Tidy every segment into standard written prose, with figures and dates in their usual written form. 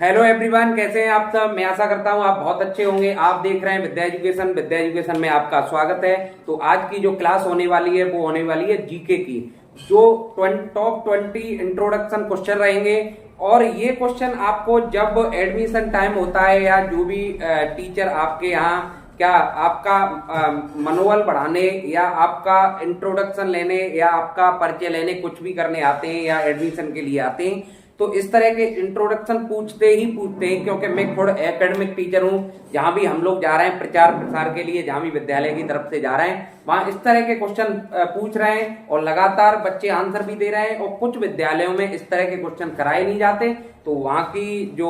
Hello everyone, कैसे हैं आप सब। मैं आशा करता हूं आप बहुत अच्छे होंगे। आप देख रहे हैं विद्या एजुकेशन। विद्या एजुकेशन में आपका स्वागत है। तो आज की जो क्लास होने वाली है वो होने वाली है जीके की, जो टॉप 20 इंट्रोडक्शन क्वेश्चन रहेंगे। और ये क्वेश्चन आपको जब एडमिशन टाइम होता है या जो भी टीचर आपके यहाँ क्या आपका मनोबल बढ़ाने या आपका इंट्रोडक्शन लेने या आपका परिचय लेने कुछ भी करने आते हैं या एडमिशन के लिए आते हैं, तो इस तरह के इंट्रोडक्शन पूछते हैं। क्योंकि मैं खुद एकेडमिक टीचर हूं। जहां भी हम लोग जा रहे हैं प्रचार प्रसार के लिए, जहां भी विद्यालय की तरफ से जा रहे हैं, वहां इस तरह के क्वेश्चन पूछ रहे हैं और लगातार बच्चे आंसर भी दे रहे हैं। और कुछ विद्यालयों में इस तरह के क्वेश्चन कराए नहीं जाते, तो वहां की जो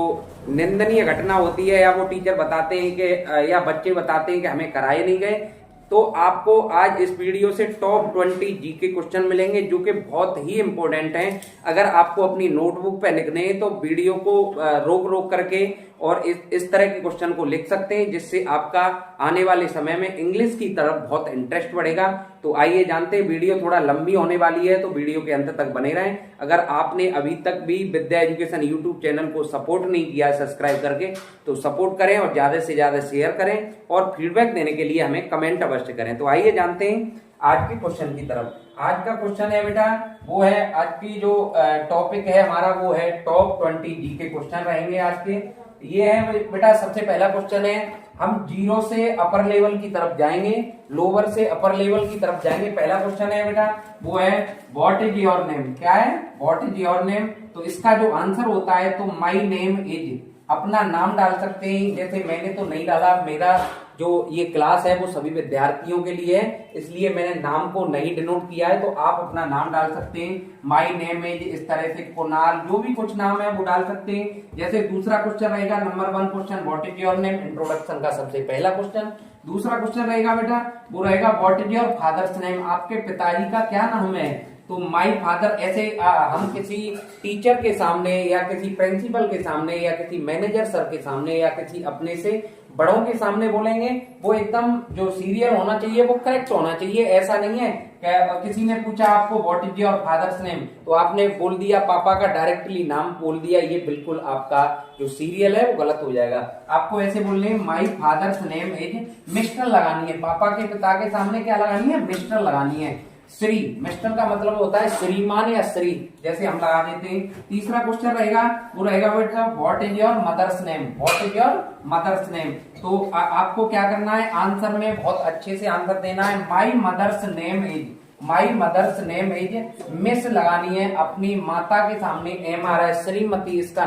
निंदनीय घटना होती है या वो टीचर बताते हैं कि या बच्चे बताते हैं कि हमें कराए नहीं गए। तो आपको आज इस वीडियो से टॉप 20 जीके क्वेश्चन मिलेंगे जो कि बहुत ही इंपॉर्टेंट हैं। अगर आपको अपनी नोटबुक पे लिखने हैं तो वीडियो को रोक रोक करके और इस तरह के क्वेश्चन को लिख सकते हैं, जिससे आपका आने वाले समय में इंग्लिश की तरफ बहुत इंटरेस्ट बढ़ेगा। तो आइए जानते हैं। वीडियो थोड़ा लंबी होने वाली है, तो वीडियो के अंत तक बने रहें। अगर आपने अभी तक भी विद्या एजुकेशन यूट्यूब चैनल को सपोर्ट नहीं किया है सब्सक्राइब करके, तो सपोर्ट करें और ज्यादा से ज्यादा शेयर करें और फीडबैक देने के लिए हमें कमेंट अवश्य करें। तो आइए जानते हैं आज के क्वेश्चन की तरफ। आज का क्वेश्चन है बेटा, वो है आज की जो टॉपिक है हमारा, वो है टॉप 20 जीके क्वेश्चन रहेंगे आज के। ये है बेटा, सबसे पहला क्वेश्चन है, हम जीरो से अपर लेवल की तरफ जाएंगे, लोअर से अपर लेवल की तरफ जाएंगे। पहला क्वेश्चन है बेटा, वो है व्हाट इज योर नेम। क्या है? What is your name. तो इसका जो आंसर होता है, तो माई नेम इज, अपना नाम डाल सकते हैं। जैसे मैंने तो नहीं डाला, मेरा जो ये क्लास है वो सभी विद्यार्थियों के लिए है, इसलिए मैंने नाम को नहीं डिनोट किया है। तो आप अपना नाम डाल सकते हैं, माय नेम इज, इस तरह से कुणाल, जो भी कुछ नाम है वो डाल सकते हैं। जैसे दूसरा क्वेश्चन रहेगा, number 1 question, what is your name, introduction का सबसे पहला क्वेश्चन। दूसरा क्वेश्चन रहेगा बेटा, वो रहेगा what is your father's name, आपके पिताजी का क्या नाम है। तो माय फादर, ऐसे हम किसी टीचर के सामने या किसी प्रिंसिपल के सामने या किसी मैनेजर सर के सामने या किसी अपने से बड़ों के सामने बोलेंगे, वो एकदम जो सीरियल होना चाहिए वो करेक्ट होना चाहिए। ऐसा नहीं है कि किसी ने पूछा आपको what is your father's name, तो आपने बोल दिया पापा का, डायरेक्टली नाम बोल दिया, ये बिल्कुल आपका जो सीरियल है वो गलत हो जाएगा। आपको ऐसे बोलने हैं, my father's name is, mister लगानी है। पापा के पिता के सामने क्या लगानी है? मिस्टर लगानी है। श्री, मिस्टर का मतलब होता है श्रीमान या श्री, जैसे हम लगा देते हैं। तीसरा क्वेश्चन रहेगा, वो रहेगा बेटा what is your mother's name, what is your mother's name. तो आपको क्या करना है, आंसर में बहुत अच्छे से आंसर देना है। My mother's name is, my mother's name is, miss लगानी है अपनी माता के सामने, एम आ रहा है, श्रीमती, इसका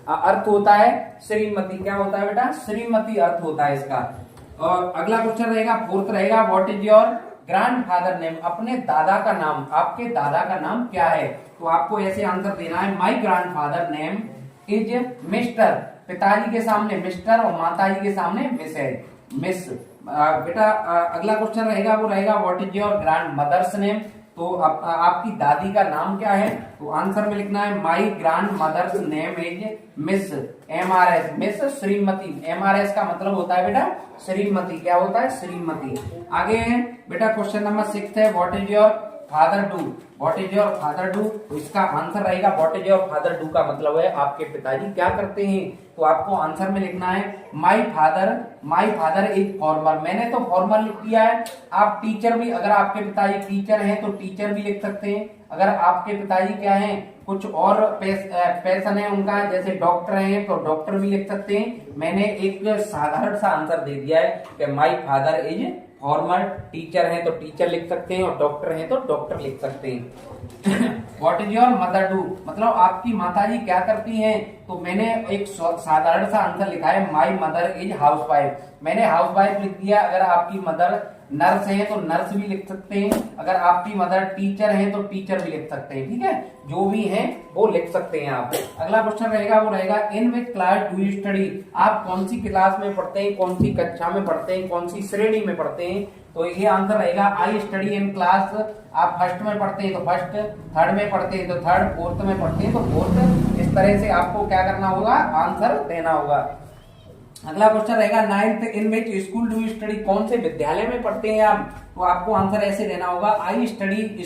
अर्थ होता है श्रीमती। क्या होता है बेटा? श्रीमती अर्थ होता है इसका। और अगला क्वेश्चन रहेगा, फोर्थ रहेगा, what is your grandfather name, अपने दादा का नाम, आपके दादा का नाम क्या है। तो आपको ऐसे आंसर देना है, माई ग्रैंडफादर नेम इज मिस्टर, पिताजी के सामने मिस्टर और माताजी के सामने मिस है, मिस। बेटा अगला क्वेश्चन रहेगा, वो रहेगा what is your grandmother's name, तो आपकी दादी का नाम क्या है। तो आंसर में लिखना है, my grandmother's name is miss, MRS, miss श्रीमती। MRS का मतलब होता है बेटा श्रीमती। क्या होता है? श्रीमती। आगे है बेटा क्वेश्चन नंबर 6 है, what is your father do, what is your father do. तो इसका आंसर रहेगा, what is your father do का मतलब है आपके पिताजी क्या करते हैं। तो आपको आंसर में लिखना है, माई फादर इज फॉर्मर। मैंने तो फॉर्मर लिख दिया है, आप टीचर भी, अगर आपके पिताजी टीचर हैं तो टीचर भी लिख सकते हैं। अगर आपके पिताजी क्या हैं, कुछ और पैशन है उनका, जैसे डॉक्टर हैं, तो डॉक्टर भी लिख सकते हैं। मैंने एक साधारण सा आंसर दे दिया है कि my father is farmer. Teacher हैं तो टीचर लिख सकते हैं और डॉक्टर हैं तो डॉक्टर लिख सकते हैं। What is your mother do, मतलब आपकी माताजी क्या करती हैं। तो मैंने एक साधारण सा आंसर लिखा है, माई मदर इज हाउसवाइफ। मैंने हाउसवाइफ लिख दिया। अगर आपकी मदर नर्स है तो नर्स भी लिख सकते हैं। अगर आपकी मदर टीचर है तो टीचर भी लिख सकते हैं। ठीक है, जो भी है वो लिख सकते हैं आप। अगला क्वेश्चन रहेगा, वो रहेगा in which class do you study, आप कौन सी क्लास में पढ़ते हैं, कौन सी कक्षा में पढ़ते हैं, कौन सी श्रेणी में पढ़ते हैं। तो ये आंसर रहेगा, आई स्टडी इन क्लास। आप फर्स्ट में पढ़ते हैं तो फर्स्ट, थर्ड में पढ़ते हैं तो थर्ड, फोर्थ में पढ़ते हैं तो फोर्थ। इस तरह से आपको क्या करना होगा, आंसर देना होगा। अगला क्वेश्चन रहेगा, 9th in which school do you study, कौन से विद्यालय में पढ़ते हैं आप। तो आपको आंसर ऐसे देना होगा, आई स्टडी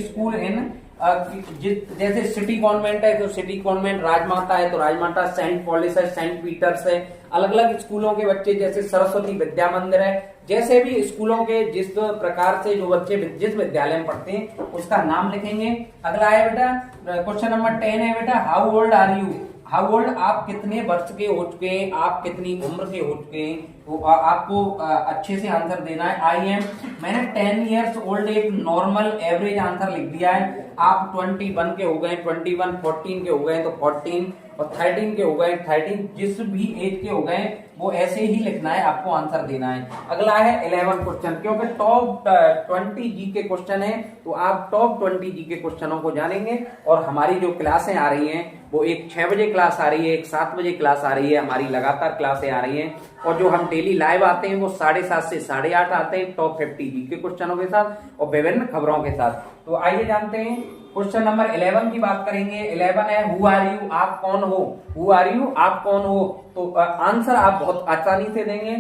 स्कूल इन जैसे सिटी कॉन्वेंट है तो सिटी कॉन्वेंट, राजमाता है तो राजमाता, सेंट पॉलिस है, सेंट पीटर्स है। अलग अलग स्कूलों के बच्चे, जैसे सरस्वती विद्या मंदिर है, जैसे भी स्कूलों के जिस प्रकार से जो बच्चे जिस विद्यालय में पढ़ते हैं उसका नाम लिखेंगे। अगला है बेटा क्वेश्चन नंबर 10 है बेटा, how old are you. How old, आप कितने वर्ष के हो चुके हैं, आप कितनी उम्र के हो चुके हैं, तो आपको अच्छे से आंसर देना है। आई एम, मैंने 10 ईयर्स ओल्ड एक नॉर्मल एवरेज आंसर लिख दिया है। आप 21 के हो गए 21, 14 के हो गए तो 14 और 13 के हो गए 13, जिस भी एज के हो गए वो ऐसे ही लिखना है, आपको आंसर देना है। अगला है 11 क्वेश्चन, क्योंकि टॉप 20 जी के क्वेश्चन है तो आप टॉप 20 जी के क्वेश्चनों को जानेंगे। और हमारी जो क्लासें आ रही हैं वो एक 6 बजे क्लास आ रही है, एक 7 बजे क्लास आ रही है, हमारी लगातार क्लासें आ रही हैं। और जो हम डेली लाइव आते हैं वो 7:30 से 8:30 आते हैं टॉप 50 जी के क्वेश्चनों के साथ और विभिन्न खबरों के साथ। तो आइए जानते हैं क्वेश्चन नंबर 11 की बात करेंगे। 11 है हु आर यू, आप कौन हो। हु आर यू, आप कौन हो, तो आंसर आप बहुत आसानी से देंगे।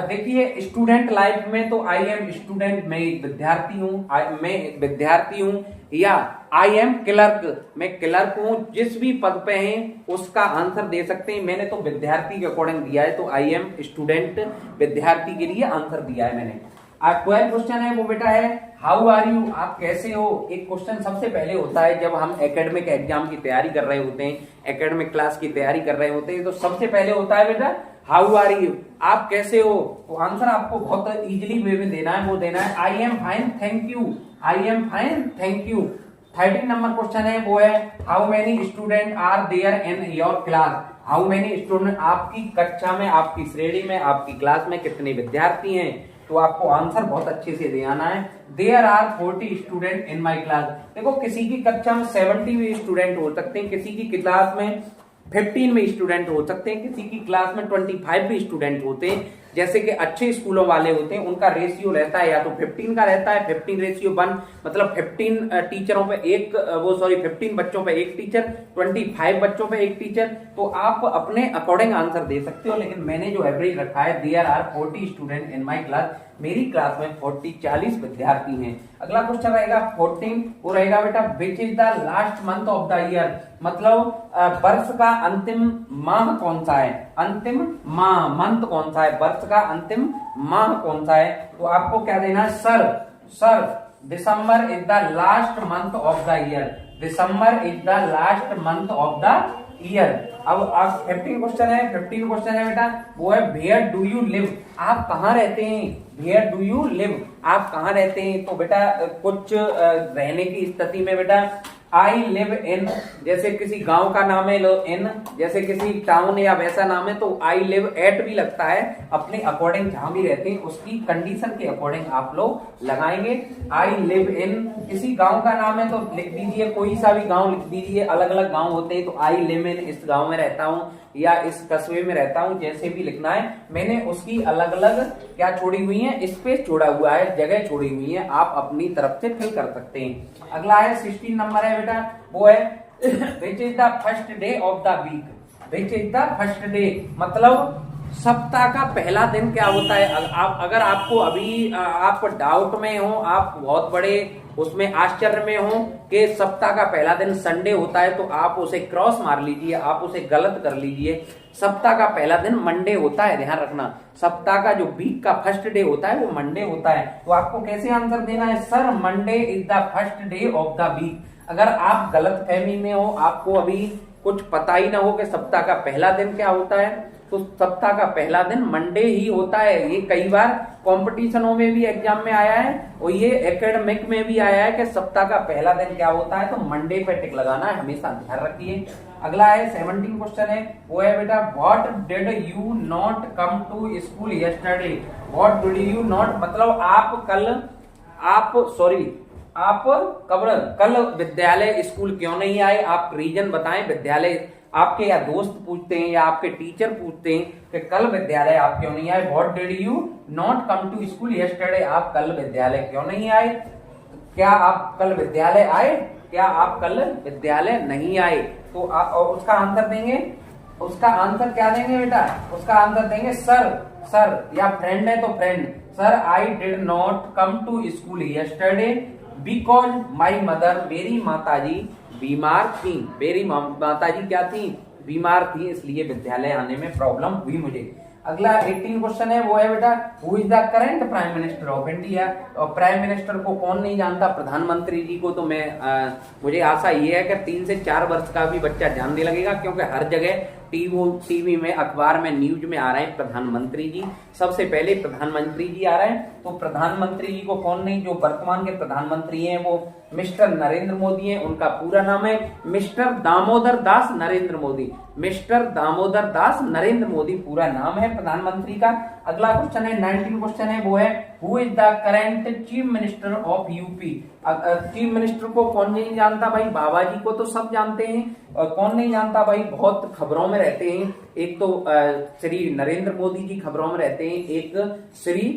देखिए स्टूडेंट लाइफ में तो आई एम स्टूडेंट, मैं विद्यार्थी हूँ, मैं विद्यार्थी हूँ, या आई एम क्लर्क, मैं क्लर्क हूँ, जिस भी पद पे हैं उसका आंसर दे सकते हैं। मैंने तो विद्यार्थी के अकॉर्डिंग दिया है तो आई एम स्टूडेंट, विद्यार्थी के लिए आंसर दिया है मैंने। 12 क्वेश्चन है वो बेटा है हाउ आर यू, आप कैसे हो। एक क्वेश्चन सबसे पहले होता है जब हम एकेडमिक एग्जाम की तैयारी कर रहे होते हैं, एकेडमिक क्लास की तैयारी कर रहे होते हैं, तो सबसे पहले होता है बेटा हाउ आर यू, आप कैसे हो। तो आंसर आपको बहुत इजीली वे में देना है, वो देना है I am fine thank you, I am fine thank you. 13 number question है वो है how many student are there in your class. How many student, आपकी कक्षा में, आपकी श्रेणी में, आपकी क्लास में कितने विद्यार्थी हैं, तो आपको आंसर बहुत अच्छे से देना है। There are 40 student in my class. देखो किसी की कक्षा में 70 भी स्टूडेंट हो सकते हैं, किसी की क्लास में 15 में स्टूडेंट हो सकते हैं, किसी की क्लास में 25 भी स्टूडेंट होते हैं। जैसे कि अच्छे स्कूलों वाले होते हैं उनका रेशियो रहता है या तो 15 का रहता है, 15:1, मतलब 15 टीचरों पे एक 15 बच्चों पे एक टीचर, 25 बच्चों पे एक टीचर। तो आप अपने अकॉर्डिंग आंसर दे सकते हो, लेकिन मैंने जो एवरेज रखा है there are 40 student in my class, मेरी क्लास में 40 विद्यार्थी हैं। अगला क्वेश्चन रहेगा 14, वो रहेगा बेटा which is the last month of the year, मतलब वर्ष का अंतिम माह कौन सा है, अंतिम माह, मंथ कौन सा है, वर्ष का अंतिम माह कौन सा है। तो आपको क्या देना है, sir December is the last month of the year, December is the last month of the year. अब आप 15 क्वेश्चन है, 15 क्वेश्चन है बेटा वो है वेयर डू यू लिव, आप कहाँ रहते हैं, वेयर डू यू लिव, आप कहाँ रहते हैं। तो बेटा कुछ रहने की स्थिति में बेटा आई लिव इन, जैसे किसी गांव का नाम है इन, जैसे किसी टाउन या वैसा नाम है तो आई लिव एट भी लगता है, अपने अकॉर्डिंग जहां भी रहते हैं उसकी कंडीशन के अकॉर्डिंग आप लोग लगाएंगे। आई लिव इन, किसी गांव का नाम है तो लिख दीजिए, कोई सा भी गांव लिख दीजिए, अलग अलग गांव होते हैं तो आई लिव इन, इस गांव में रहता हूँ या इस कस्बे में रहता हूँ, जैसे भी लिखना है। मैंने उसकी अलग अलग क्या छोड़ी हुई है, स्पेस छोड़ा हुआ है, जगह छोड़ी हुई है, आप अपनी तरफ से फिल कर सकते हैं। अगला है 16 नंबर है बेटा वो है which is the first day of the week, which is the first day, मतलब सप्ताह का पहला दिन क्या होता है। अगर आपको अभी आप डाउट में हो, आप बहुत बड़े उसमें आश्चर्य में हो कि सप्ताह का पहला दिन संडे होता है, तो आप उसे क्रॉस मार लीजिए, आप उसे गलत कर लीजिए। सप्ताह का पहला दिन मंडे होता है, ध्यान रखना, सप्ताह का जो वीक का फर्स्ट डे होता है वो मंडे होता है। तो आपको कैसे आंसर देना है, sir Monday is the first day of the week. अगर आप गलत फहमी में हो, आपको अभी कुछ पता ही ना हो कि सप्ताह का पहला दिन क्या होता है, तो सप्ताह का पहला दिन मंडे ही होता है। ये कई बार कॉम्पिटिशनों में भी एग्जाम में आया है और ये एकेडमिक में भी आया है कि सप्ताह का पहला दिन क्या होता है, तो मंडे पे टिक लगाना है, हमेशा ध्यान रखिए। अगला है 17 क्वेश्चन है वो है बेटा what did you not come to school yesterday. What did you not, मतलब आप कल विद्यालय स्कूल क्यों नहीं आए, आप रीजन बताएं। विद्यालय आपके या दोस्त पूछते हैं या आपके टीचर पूछते हैं कि कल विद्यालय आप क्यों नहीं आए। What did you not come to school yesterday, आप कल विद्यालय क्यों नहीं आए, क्या आप कल विद्यालय आए, क्या आप कल विद्यालय नहीं आए। तो उसका आंसर देंगे, उसका आंसर क्या देंगे बेटा, उसका आंसर देंगे सर, या फ्रेंड है तो friend, sir I did not come to school yesterday because my mother, मेरी माताजी बीमार थी, मेरी माताजी क्या थी, बीमार थी, इसलिए विद्यालय आने में प्रॉब्लम हुई मुझे। अगला 18 क्वेश्चन है, वो है बेटा who is the current prime minister of India. और प्राइम मिनिस्टर को कौन नहीं जानता, प्रधानमंत्री जी को तो मुझे आशा ये है कि 3 से 4 वर्ष का भी बच्चा जानने लगेगा, क्योंकि हर जगह टीवी में, अखबार में, न्यूज में आ रहे हैं प्रधानमंत्री जी, सबसे पहले प्रधानमंत्री जी आ रहे हैं। तो प्रधानमंत्री जी को कौन नहीं, जो वर्तमान के प्रधानमंत्री हैं वो मिस्टर नरेंद्र मोदी हैं। उनका पूरा नाम है मिस्टर दामोदर दास नरेंद्र मोदी, मिस्टर दामोदर दास नरेंद्र मोदी पूरा नाम है प्रधानमंत्री का। अगला क्वेश्चन है 19 क्वेश्चन है, वो है who is the current chief minister of UP. Chief minister को कौन नहीं जानता भाई, बाबा जी को तो सब जानते हैं, कौन नहीं जानता भाई, बहुत खबरों में रहते हैं। एक तो श्री नरेंद्र मोदी जी खबरों में रहते हैं, एक श्री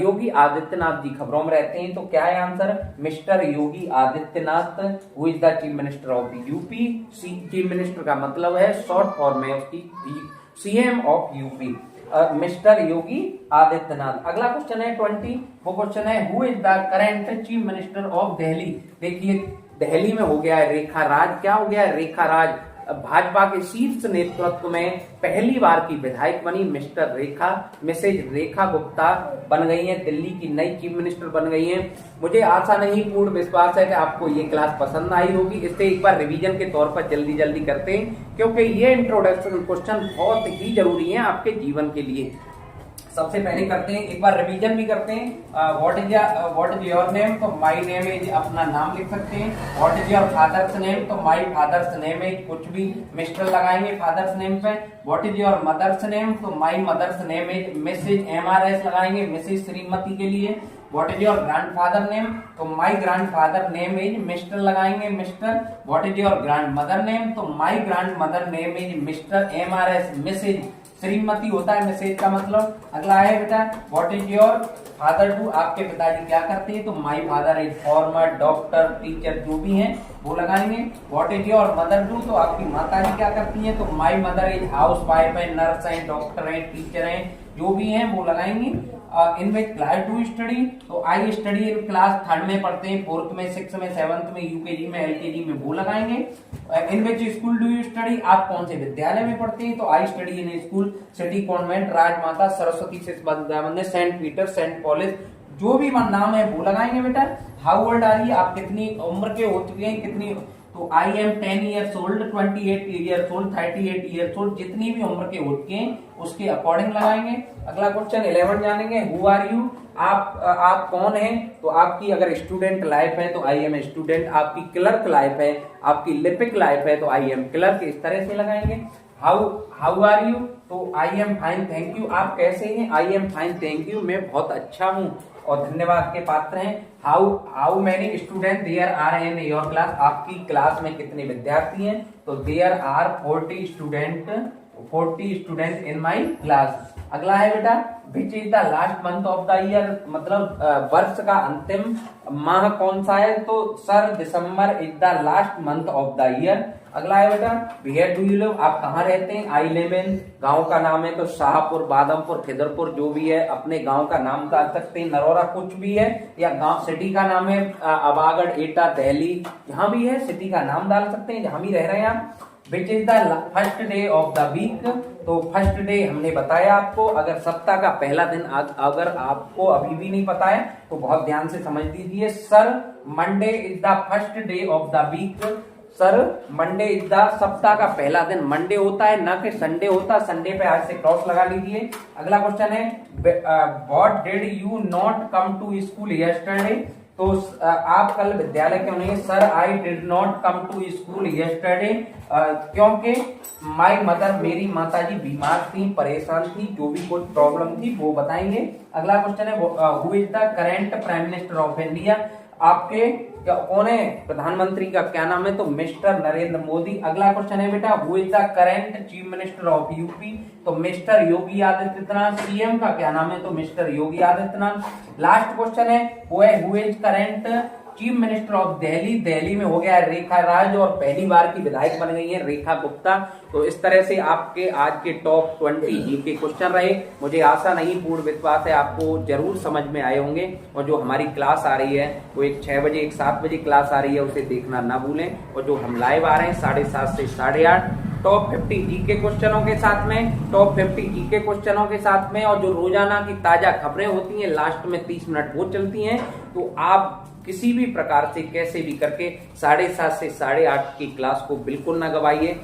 योगी आदित्यनाथ जी खबरों में रहते हैं। तो क्या है answer, mister Yogi Adityanath who is the chief minister of UP. Chief minister का मतलब है शॉर्ट फॉर्म है उसकी CM of UP, mister Yogi Adityanath. अगला क्वेश्चन है 20, वो क्वेश्चन है who is the current chief minister of Delhi. देखिए दिल्ली में हो गया है रेखा राज, क्या हो गया है, रेखा राज। भाजपा के शीर्ष नेतृत्व में पहली बार की विधायक बनी मिसेज रेखा गुप्ता बन गई हैं, दिल्ली की नई चीफ मिनिस्टर बन गई हैं। मुझे आशा नहीं, पूर्ण विश्वास है कि आपको ये क्लास पसंद आई होगी। इससे एक बार रिवीजन के तौर पर जल्दी करते हैं, क्योंकि ये इंट्रोडक्शन क्वेश्चन बहुत ही जरूरी है आपके जीवन के लिए। सबसे पहले करते हैं, एक बार रिवीजन भी करते हैं। व्हाट इज योर नेम, तो माय नेम इज, अपना नाम लिख सकते हैं। What is your father's name, तो माय फादर्स नेम इज, कुछ भी मिस्टर लगाएंगे फादर्स नेम पे। What is your mother's name, तो my mother's name is missus MRS लगाएंगे, मिसेज श्रीमती के लिए। What is your grandfather name, तो my grandfather name is, mister लगाएंगे, mister. What is your grandmother name, तो my grandmother name is mister MRS, Mrs Shrimati होता है Mrs का मतलब। अगला है बेटा what is your father do, आपके पिताजी क्या करते हैं, तो my father is farmer, doctor, teacher, जो भी हैं वो लगाएंगे। What is your mother do, तो आपकी माता जी क्या करती हैं, तो my mother is house wife है, नर्स है, डॉक्टर है, टीचर है, जो भी हैं वो लगाएंगे। In which class do study, तो I study in class 3rd में पढ़ते हैं, 4th में, 6th में, 7th में, UKG में, LKG में, वो लगाएंगे। In which school do you study, आप कौन से विद्यालय में पढ़ते हैं, तो I study in school city convent, Rajmata Saraswati Shishu Vidya मंदिर, सेंट पीटर, सेंट पॉलिस, जो भी नाम है वो लगाएंगे बेटा। हाउ ओल्ड आर यू, आप कितनी उम्र के हो चुके हैं, कितनी, तो I M 10 years old, 28 years old, 38 years old, जितनी भी उम्र के हो चुके हैं उसके अकॉर्डिंग लगाएंगे। अगला क्वेश्चन 11 जानेंगे, हु आर यू, आप कौन हैं, तो आपकी अगर स्टूडेंट लाइफ है तो आई एम स्टूडेंट, आपकी क्लर्क लाइफ है, आपकी लिपिक लाइफ है तो आई एम क्लर्क, इस तरह से लगाएंगे। हाउ आर यू, तो I am fine thank you, आप कैसे हैं, I am fine thank you, मैं बहुत अच्छा हूँ और धन्यवाद के पात्र हैं। How many student there are in your class, आपकी क्लास में कितने विद्यार्थी हैं, तो there are 40 student in my class. अगला है बेटा which is the last month of the year, मतलब वर्ष का अंतिम माह कौन सा है, तो sir December is the last month of the year. अगला है बेटा वेयर डू यू लिव, आप कहाँ रहते हैं, आई लिव इन, गांव का नाम है तो शाहपुर, बादमपुर, खिदरपुर, जो भी है अपने गांव का नाम डाल सकते हैं, नरोरा कुछ भी है, या गांव सिटी का नाम है अबागढ़, एटा, दिल्ली, जहां भी है सिटी का नाम डाल सकते हैं जहां भी रह रहे हैं आप। Which is the first day of the week, तो फर्स्ट डे हमने बताया आपको, अगर सप्ताह का पहला दिन अगर आपको अभी भी नहीं पता है तो बहुत ध्यान से समझ लीजिए। Sir Monday is the first day of the week, sir Monday is the, सप्ताह का पहला दिन मंडे होता है, ना कि संडे होता, संडे पे आज से क्रॉस लगा लीजिए। अगला क्वेश्चन है what did you not come to school yesterday, तो आप कल विद्यालय क्यों नहीं, sir I did not come to school yesterday, क्योंकि माय मदर, मेरी माताजी बीमार थी, परेशान थी, जो भी कुछ प्रॉब्लम थी वो बताएंगे। अगला क्वेश्चन है who is the current prime minister of India, आपके कौन है प्रधानमंत्री का क्या नाम है, तो मिस्टर नरेंद्र मोदी। अगला क्वेश्चन है बेटा who is the current chief minister of UP, तो मिस्टर योगी आदित्यनाथ। सीएम का क्या नाम है, तो mister Yogi Adityanath. Last question है who is current chief minister of Delhi, Delhi में हो गया रेखा राज और पहली बार की विधायक बन गई है रेखा गुप्ता। तो इस तरह से आपके आज के टॉप 20 जीके क्वेश्चन रहे। मुझे आशा नहीं पूर्ण विश्वास है आपको जरूर समझ में आए होंगे। और जो हमारी क्लास आ रही है वो एक 6 बजे एक 7 बजे क्लास आ रही है, उसे देखना ना भूलें। और जो हम लाइव आ रहे हैं 7:30 से 8:30 टॉप 50 जीके क्वेश्चनों के साथ में, टॉप 50 जीके क्वेश्चनों के साथ में, और जो रोजाना की ताजा खबरें होती हैं लास्ट में 30 मिनट वो चलती हैं। तो आप किसी भी प्रकार से कैसे भी करके 7:30 से 8:30 की क्लास को बिल्कुल ना गवाइए।